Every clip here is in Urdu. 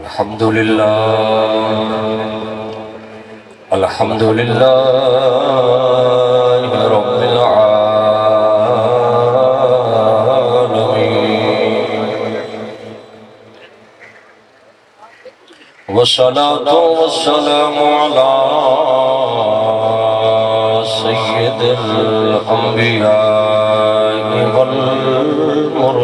الحمد لله الحمد لله رب العالمين، والصلاة والسلام على سيد الأنبياء والمرسلين.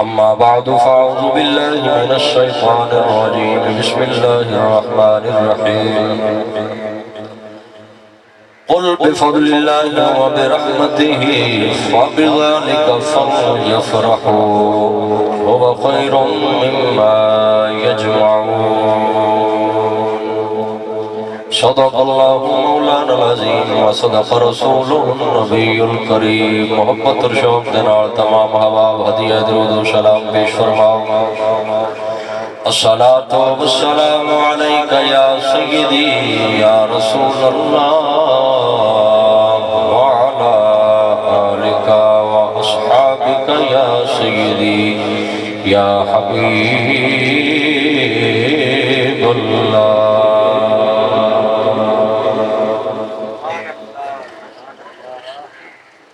أما بعد فأعوذ بالله من الشيطان الرجيم. بسم الله الرحمن الرحيم. قل بفضل الله وبرحمته فبذلك فليفرحوا هو خير مما يجمعون. صدق الله مولانا العظيم وصدق رسوله النبي الكريم. محبت اور شوق کے نال تمام احباب ہدیہ درود و سلام پیش فرماؤ. الصلاة والسلام عليك يا سيدي يا رسول الله وعلى آلك وأصحابك يا سيدي يا حبيب الله.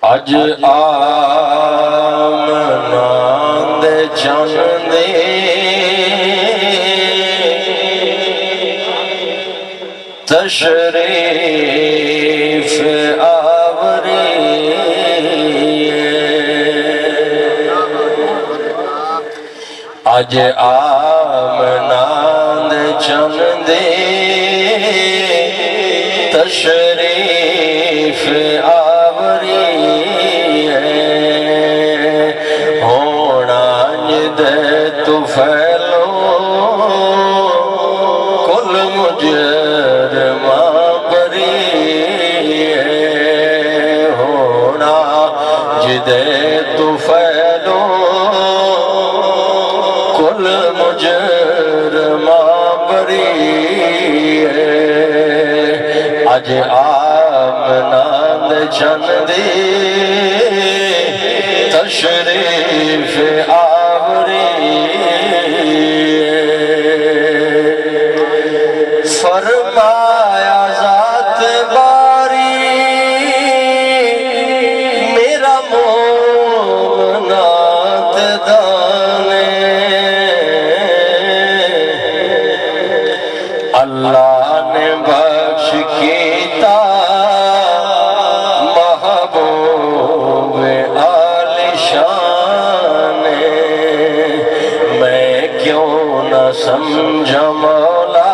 اج آمنا دے چند دے تشریف آوری اج آمنا دے چند دے تشریف آوری ہونا جدے تو پھیلو کل مجرمہ بری ہونا جدے تو پھیلو کل مجرمہ بری اج آمنا دے چند دے تشریف آوری فرمایا ذات باری میرا مومنات دانے اللہ نے بخش کیتا محبوب عالی شان. میں کیوں نہ سمجھا مولا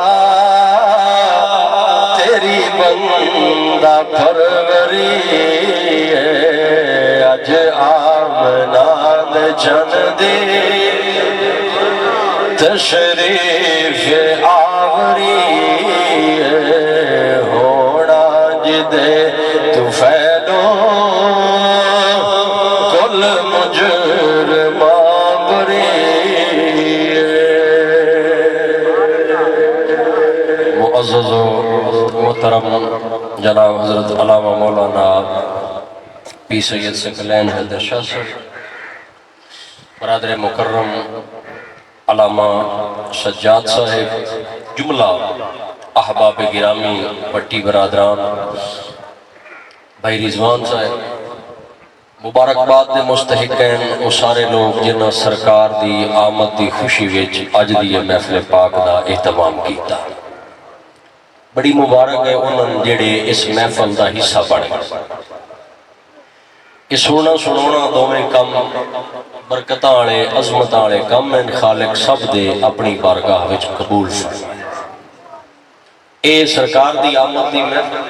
تیری بندہ پروری اج آمنا دے چند دے تشریف آوری ہونا جدے تو پھیلو کل مجرمہ بری. معزز و محترم جناب حضرت علامہ مولانا پی سید ثقلین حیدر شاہ صاحب، برادر مکرم علامہ سجاد صاحب، جملہ احباب گرامی پٹی برادران، بھائی رضوان صاحب، مبارکباد دے مستحقین وہ سارے لوگ جنہاں سرکار دی آمد دی خوشی وچ اج دی محفل پاک دا اہتمام کیتا. بڑی مبارک ہے انہوں جڑے اس محفل دا حصہ بنے. یہ سونا سنونا دومیں کم برکتاں والے عظمتاں والے کم ہیں. خالق سب دے اپنی بارگاہ وچ قبول فرمائے. اے سرکار دی آمد دی محفل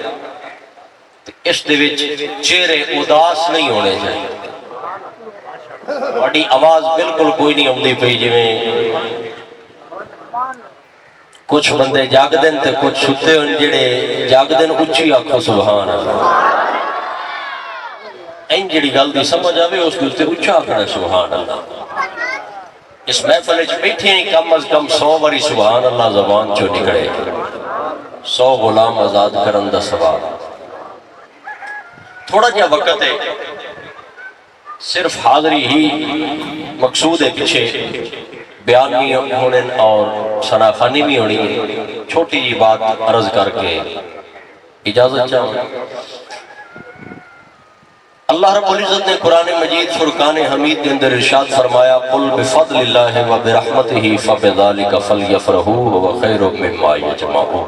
اس دے وچ چہرے اداس نہیں ہونے چاہیے. بڑی آواز بالکل کوئی نہیں ہوندی پئی جویں کچھ بندے جاگ دن تے کچھ ستے ہن جڑے جاگ دن اچھی آکھو سبحان اللہ. این جڑی گل دی سمجھ آوے اس کو اچھا آکھنا سبحان اللہ. اس محفل وچ بیٹھے ہیں کم از کم 100 باری سبحان اللہ زبان چو نکلے. 100 غلام آزاد کرن دا ثواب. تھوڑا جہا وقت ہے صرف حاضری ہی مقصود ہے، پیچھے بیان نہیں ہونے اور شناخانی بھی ہونی ہے۔ چھوٹی جی بات عرض کر کے اجازت چاہوں۔ اللہ رب العزت نے قرآن مجید فرقان حمید کے اندر ارشاد فرمایا قل بفضل اللہ وبرحمتہ فبذالک فلیفرحوا هو خیر مما یجمعون،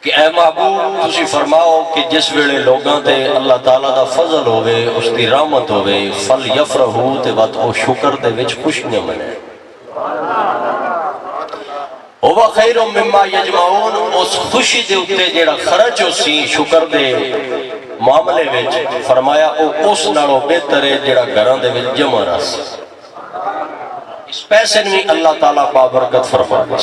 کہ اے محبوب تسی فرماؤ کہ جس ویلے لوگاں تے اللہ تعالیٰ دا فضل ہوئے، اس دی رحمت ہوئے، فلیفرحوا تے وقت او شکر دے وچ خوشیاں منے۔ هو خیر مما یجمعون، اس خوشی دے اتے جیڑا خرچ ہو سی شکر دے معاملے وچ فرمایا او اس نالوں بہتر ہے جیڑا گھراں دے وچ جمع رس۔ اس پیسے میں اللہ تعالیٰ بابرکت فرما دے۔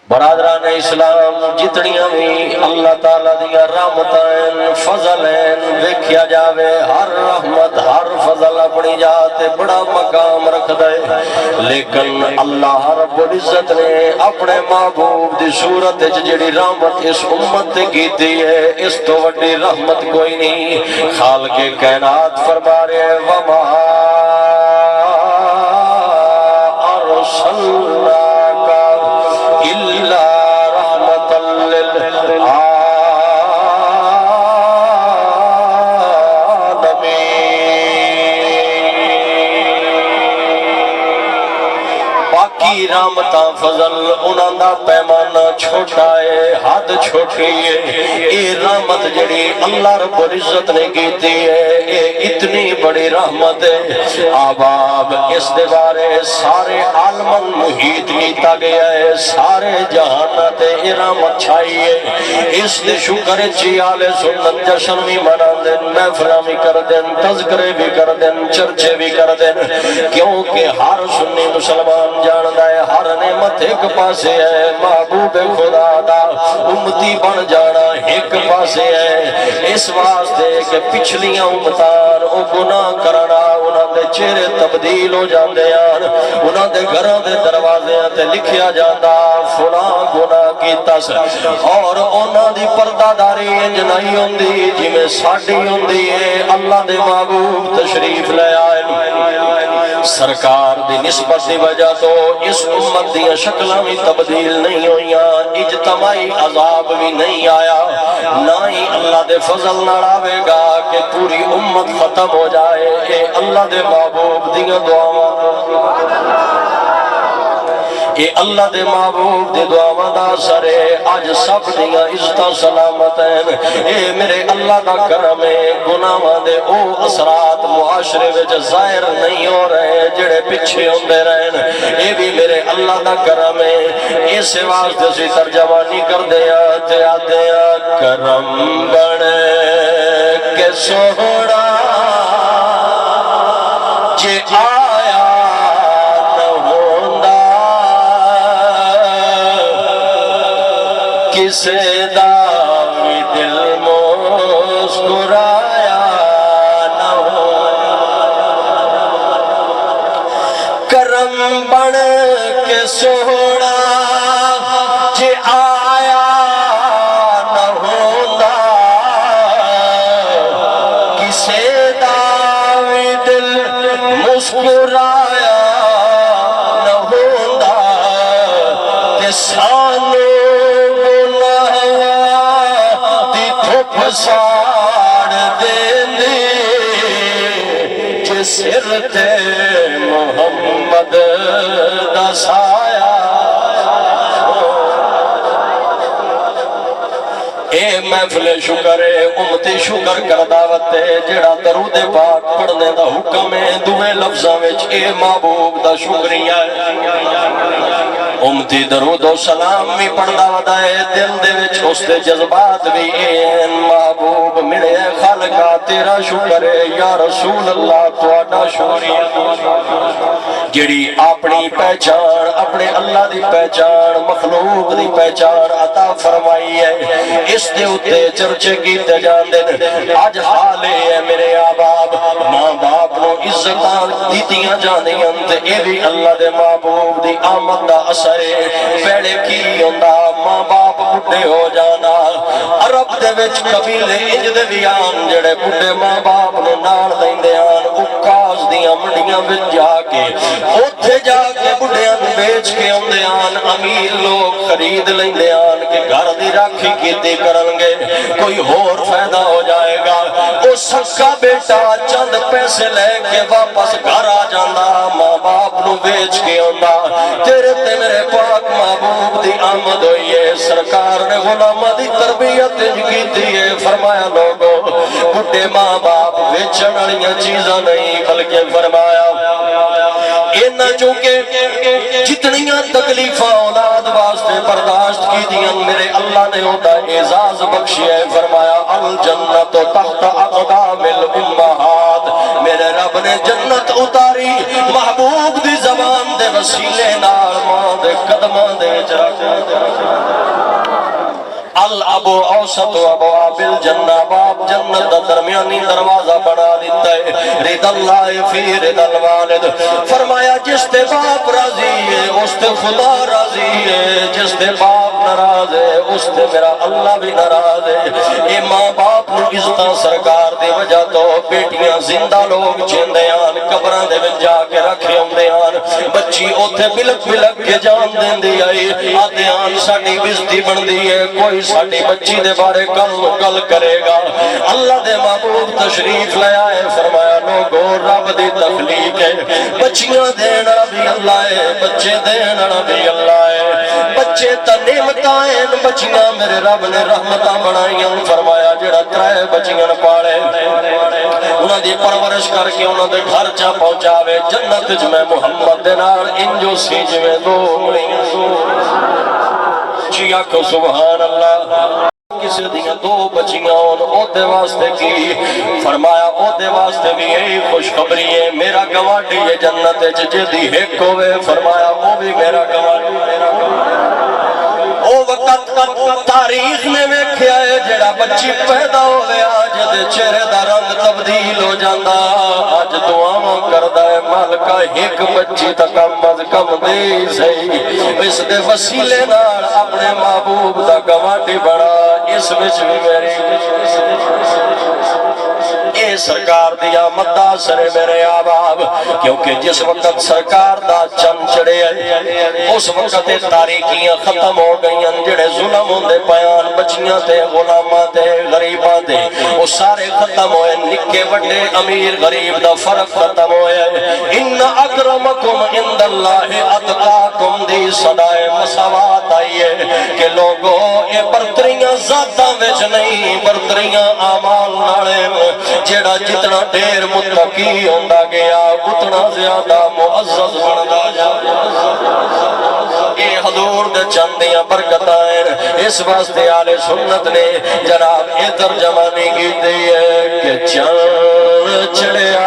برادران اسلام جتنیاں بھی اللہ تعالیٰ دیا رحمتیں فضلیں ویکھیا جاوے، ہر رحمت ہر فضل اپنی جاتے بڑا مقام رکھ دے، لیکن اللہ رب العزت نے اپنے محبوب دی صورت جڑی رحمت اس امت تے کیتی ہے، اس تو وڈی رحمت کوئی نہیں۔ خالق کائنات فرما رہے وما ارسلنا إلا رحمة للعالمين۔ باقی رحمتاں فضل انہاں دا پیمانہ چھوٹا ہے، حد چھوٹی ہے۔ اے رحمت جڑی اللہ رب العزت نے کیتی ہے، اے اتنی بڑی رحمت ہے، آباب اس دے بارے سارے عالماں محیط کیتا گیا ہے، سارے جہانہ تے اے رحمت چھائی ہے۔ اس دے شکر چی آلے سنت جشن بھی منا دیں، محفلہ بھی کر دیں، تذکرے بھی کر دیں، چرچے بھی کر دیں، کیونکہ ہر سنی مسلمان جاندہ ہے ہر نعمت ایک پاسے ہے، محبوب خدا دا امتی بن جانا ایک پاسے ہے۔ اس واسطے کہ پچھلیاں امتان او گناہ کرنا انہاں دے چہرے تبدیل ہو جاندے ہیں، انہاں دے گھراں دے دروازے تے لکھیا جاندا فلاں گناہ کیتا سی، اور انہاں دی پردہ داری انج نہیں ہوندی جویں ساڈی ہوندی ہے۔ اللہ دے محبوب تشریف لے آئے، سرکار دی نسبت دی وجہ تو اس امت دی شکلاں بھی تبدیل نہیں ہوئیاں، اجتماعی عذاب بھی نہیں آیا، نہ ہی اللہ دے فضل نہ آوے گا کہ پوری امت ختم ہو جائے۔ اے اللہ دے محبوب دیاں دعاواں، اے اللہ دے محبوب دے دعاواں دا اثر ہے۔ آج سب دیاں عزتاں سلامت ہیں، اے میرے اللہ دا کرم ہے، گناہاں دے او اثرات معاشرے وچ ظاہر نہیں ہو رہے جڑے پیچھے ہوندے رہن، اے بھی میرے اللہ دا کرم ہے۔ اس واسطے اسی ترجمانی کردے تے آتے کرم بن کے سوڑا جے آیا کسے دا بھی دل مسکرایا نہ ہو، کرم بن کے سوڑا جے آیا نہ ہوتا، کسے دا بھی دل مسکرایا نہ ہوتا، تے سانو ساڑ دیندی جس سر تے محمد دا سایہ۔ اے محفل شکر ہے، امتی شکر کر دعوت ہے، جڑا درود پاک پڑھنے دا حکم ہے، دوے لفظاں وچ اے محبوب دا شکریہ ہے۔ امتی درود و سلام بھی پڑھنا ودا ہے، دل دے وچ اس دے جذبات بھی این محبوب ملے خالقہ تیرا شکر ہے یا رسول اللہ تواڈا شکریہ، جڑی اپنی پہچان اپنے اللہ دی پہچان مخلوق دی پہچان عطا فرمائی ہے، اس دے اتے چرچے کیتے جاندے نے۔ آج حال ہے میرے آباب ماں باپ نو عزتاں دیتیاں جاندیاں تے اے بھی اللہ دے محبوب دی آمد دا اثر ہے۔ پہلے کی ہوندا ماں باپ بڈھے ہو جانا، عرب دے وچ قبیلے انج دے وی آن جڑے بڈھے ماں باپ نو نال لیندے آن اکاس دیاں منڈیاں وچ جا کے اوتھے جا کے بڈھیاں نو بیچ کے اوندے آن امیر لوگ خرید لیندے آن کہ گھر دی راکھی کیتی کرن گے کوئی ہور فائدہ ہو جائے گا او سکا بیٹا چند پیسے لے کے واپس گھر آ جاندا ماں باپ نو بیچ کے آندا تیرے تے میرے پاک محبوب دی آمد ہوئی ہے سرکار نے غلاماں دی تربیت کیتی ہے فرمایا لوگو بڈھے ماں باپ بیچن والیاں چیزاں نہیں بلکہ فرمایا اینا چونکہ جتنیاں تکلیفاں اولاد واسطے برداشت کی دیاں میرے اللہ نے ہوتا اعزاز بخشی ہے فرمایا الجنت تحت اقدام الامہات میرے رب نے جنت اتاری محبوب دی زبان دے وسیلے نال ماں دے قدماں دے الابو اوسط و ابواب الجنہ باب جنت دا درمیانی دروازہ بنا دیتا ہے رضا اللہ فی رضا الوالد فرمایا جس تے باپ راضی ہے اس تے خدا راضی ہے جس تے باپ ناراض ہے اس تے میرا اللہ بھی ناراض ہے اے ماں باپ نو عزتاں سرکار دی وجہ تو بیٹیاں زندہ لوگ چیندے آن قبران دے وچ جا کے رکھے ہوندے آن بچی اوتھے بلک بلک کے جان دیندی آئی آدھے آن ساڈی بزتی بندی ہے کوئی ساڈی بچی دے بارے گل کرے گا اللہ دے محبوب تشریف لے آئے فرمایا لوگو رب دی تخلیق ہے بچیاں دینا بھی اللہ ہے بچے دینا بھی اللہ ہے بچے تا نعمتاں ہیں بچیاں میرے رب نے رحمتاں بنائیاں فرمایا جڑا ترے بچیاں پالے انہاں دی پرورش کر کے انہاں دے گھر چا پہنچاوے جنت وچ میں محمد دے نال انجو سی جویں دو مڑیاں چیا کو سبحان اللہ کسی دیاں دو بچیاں او دے واسطے کی فرمایا او دے واسطے بھی یہی خوشخبری ہے میرا گواٹی ہے جنت جدی ایک ہوئے فرمایا وہ بھی میرا گواٹی او وقت تاریخ نے ویکھیا ہے جڑا بچی پیدا ہوئے آج دے چہرے دا رنگ تبدیل ہو جاندا آج دعاواں کردا ہے مالکا ایک بچی تا کم از کم دے صحیح اس دے وسیلے نال اپنے محبوب دا گواٹی بڑا اس وچ بھی میری اے سرکار دیا مدہ سر میرے آباب کیونکہ جس وقت سرکار دا چن چڑے اس وقت تاریکیاں ختم ہو گئیاں جڑے ظلم ہوندے پیان بچیاں تے غلاماں تے غریباں تے وہ سارے ختم ہوئے نکے وڈے امیر غریب دا فرق ختم ہوئے ان اکرمکم عند اللہ اتقاکم دی صدائے مساوات آئی ہے کہ لوگوں اے برتریاں ذاتاں وچ نہیں برتریاں آمال نالے جیڑا جتنا دیر متقی ہوندا گیا اتنا زیادہ معزز بندا جا اے حضور دے چندیاں برکتائیں اس واسطے آل سنت نے جناب اے ترجمانی کی دی ہے کہ چند چڑیا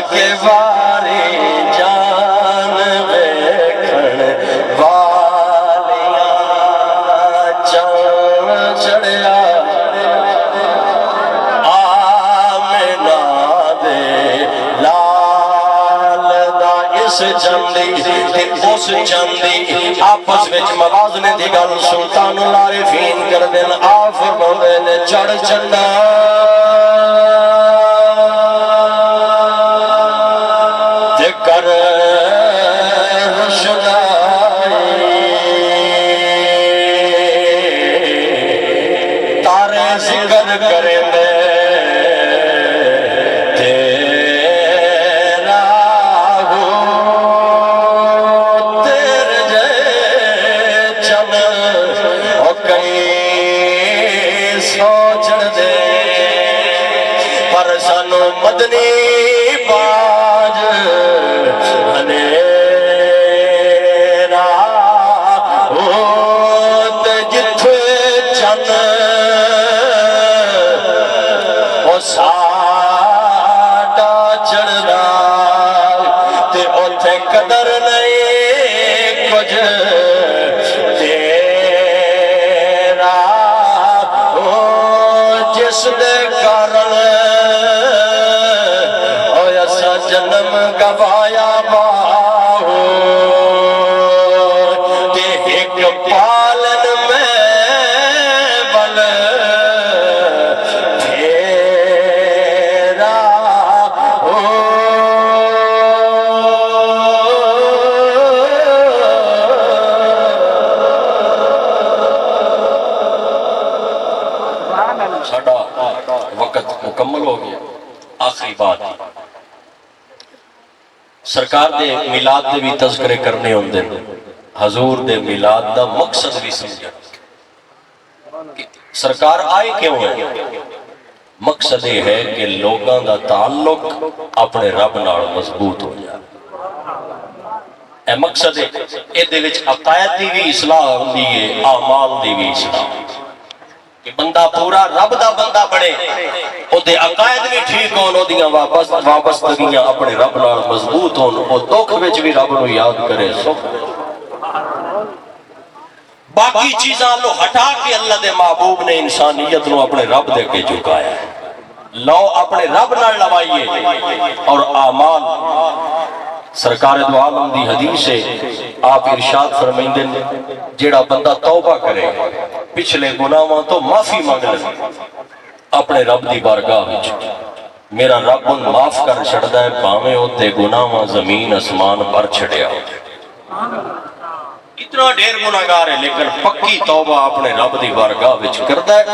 کے واری جان ویکھن والیاں چاند چڑھیا آمنہ دے لال دا اس چندی تے اس چندی آپس وچ موازنے دی گل سلطان العارفین کر دین آف فرماندے نے چڑھ چڑھنا مدنی باج ہنیرا جس دے کارن اوہ اسا جنم گوایا باہو تے ایک پالن میں بل پھیرا ہو ساڑا وقت مکمل ہو گیا. آخری بات سرکار دے میلاد دے بھی تذکرے کرنے ہوندے حضور دے میلاد دا مقصد بھی سمجھا. سرکار آئے کیوں ہے؟ مقصد یہ ہے کہ لوگاں دا تعلق اپنے رب نال مضبوط ہو جائے. اے مقصد ہے. اے دے وچ عقائد دی بھی اصلاح ہوندی ہے، اعمال دی بھی اصلاح کہ بندہ پورا رب دا بندہ بڑے او دے عقائد بھی ٹھیک ہون، او دیاں وابستگیاں اپنے رب نال مضبوط ہون، او دکھ وچ بھی رب نو یاد کرے. سکھ باقی چیزاں لو ہٹا کے اللہ دے محبوب نے انسانیت نو اپنے رب دے کے جھکایا ہے. لو اپنے رب نال لوائیے اور اعمال. سرکار دو عالم دی حدیث ہے، آپ ارشاد فرمائندے جیڑا بندہ توبہ کرے پچھلے گناہاں تو معافی مانگ لے اپنے رب دی بارگاہ وچ، میرا رب ان معاف کر چھڑدا ہے بھاویں اوتے گناہاں زمین اسمان پر چھڑیا. اتنا ڈھیر گناہگار ہے لیکن پکی توبہ اپنے رب دی بارگاہ وچ کردا ہے،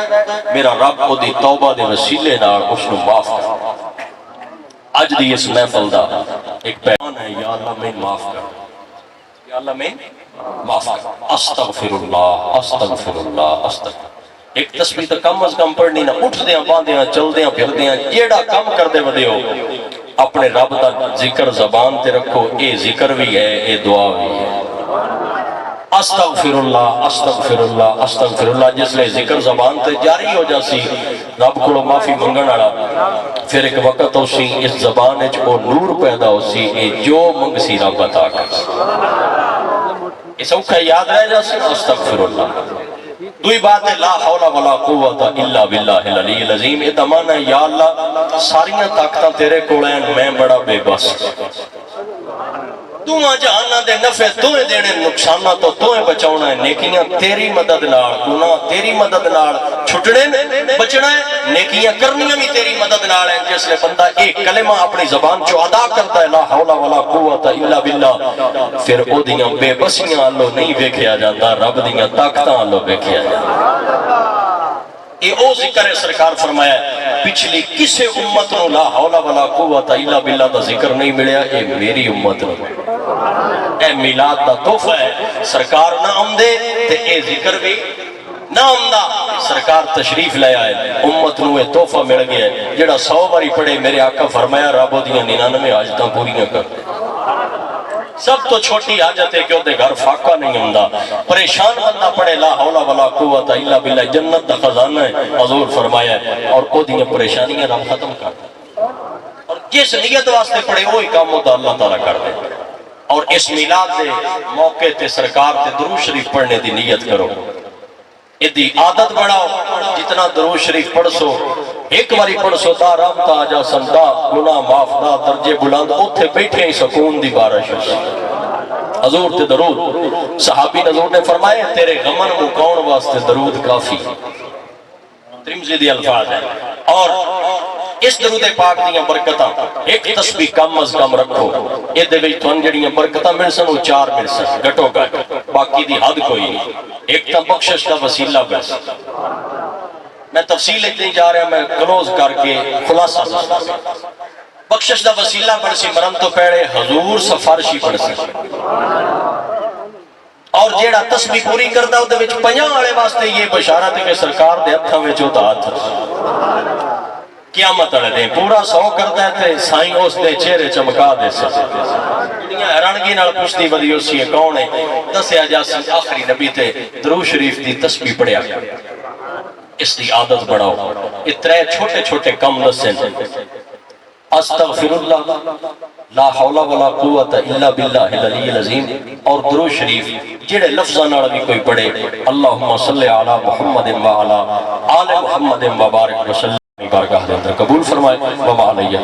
میرا رب او دی توبہ دے وسیلے نال اس نو معاف کردا. اج دی اس محفل دا ایک پیغام ہے، یا اللہ میں معاف کر، یا اللہ میں معاف کر. استغفر اللہ استغفر اللہ استغفر. ایک تسبیح تو کم از کم پڑھنی نہ، اٹھ دیاں باندیاں چل دیاں پھر دیاں جیڑا کم کر دے ودے ہو اپنے رب دا ذکر زبان تے رکھو. اے ذکر بھی ہے، اے دعا بھی ہے. استغفر اللہ استغفر اللہ استغفر اللہ. جس لئے ذکر زبان تے جاری ہو جاسی رب کو معافی منگن والا، پھر ایک وقت ہو سی اس زبان وچ او نور پیدا ہو سی، اے جو منگ سی رب عطا کر. اس اوکھا یاد رہ جاسی استغفر اللہ. دوئی بات ہے لا حول ولا قوت الا باللہ العلی العظیم. اے دمانہ ہے یا اللہ ساریاں طاقتاں تیرے کولین، میں بڑا بے بس. تُمہاں جہانہ دے نفع تُمہیں دینے، نقصانہ تو تُمہیں بچاؤنا ہے. نیکیاں تیری مدد نال، گناہ تیری مدد نال چھٹنے بچنا ہے. نیکیاں کرنیاں بھی تیری مدد نال ہیں. جس لئے بندہ ایک کلمہ اپنی زبان چو ادا کرتا ہے لا حول ولا قوت الا باللہ، پھر او دیاں بے بسیاں اللہ نہیں ویکھیا جاندہ، رب دیاں طاقتاں اللہ ویکھیا جاندہ. اے او ذکر ہے. سرکار فرمایا پچھلی کسے امت نو لا حول ولا قوت الا باللہ دا ذکر نہیں ملیا، اے میری امت نو. اے میلاد دا تحفہ ہے. سرکار نہ آمدے تے اے ذکر بھی نہ آمدہ. سرکار تشریف لے آئے، امت نو اے تحفہ مل گیا ہے. جڑا 100 باری پڑھے میرے آقا فرمایا رب دیاں 99 حاجتاں پوریاں کر. سب تو چھوٹی حاجت ہے کہ وہ دے گھر فاقہ نہیں ہوندہ. پریشان بندہ پڑھے لا حول ولا قوت الا باللہ، جنت دا خزانہ ہے. حضور فرمایا ہے اور او دیاں پریشانیاں رب ختم کر دے. اور جس نیت واسطے پڑھے وہی کام ہوتا اللہ تعالیٰ کر دے. اور اس میلاد دے موقع تے سرکار تے درود شریف پڑھنے دی نیت کرو. ادھی عادت بڑھاؤ. جتنا درود شریف پڑھ سو ایک باری پڑھ سو دا رب تا جا سندا گناہ معاف دا درجے بلند اوتھے بیٹھے ہی سکون دی بارش ہو. حضور تے درود صحابی حضور نے فرمایا تیرے غمن مکاؤن واسطے درود کافی. ترمذی دی الفاظ ہے. اور اس درود پاک دیاں برکتاں ایک تسبیح کم از کم رکھو. اے دے وچ تھن جڑیاں برکتاں مل سن او 4 مل سن گھٹو گھٹ، باقی دی حد کوئی نہیں. ایک تا بخشش دا وسیلہ بس. میں تفصیل اتنی جا رہا میں کلوز کر کے خلاصہ بخشش دا وسیلہ بڑھ سی مرن تو پہلے حضور سفارشی بڑھ سی. اور جیڑا تسبیح پوری کردہ ہو دے وچ 50 والے واسطے یہ بشارت ہے کہ سرکار دے ہتھاں وچ ہوتا ہاتھ قیامت والے دیں پورا 100 کرتا ہے تے سائیں اس دے چہرے چمکا دے سے. دنیا حیرانگی نال پوچھتی ودی اسی ہے کون ہے؟ دسیا جاسی آخری نبی تے درود شریف دی تسبیح پڑھیا. اس دی عادت بڑھاؤ. اترے چھوٹے چھوٹے کم دسیں استغفر اللہ لا حول ولا قوت الا باللہ العلی العظیم. اور درود شریف جڑے لفظاں نال بھی کوئی پڑھے اللہم صلی علی محمد وعلی آل محمد مبارک وسلم بارگاہ دے اندر قبول فرمائے وما علیہ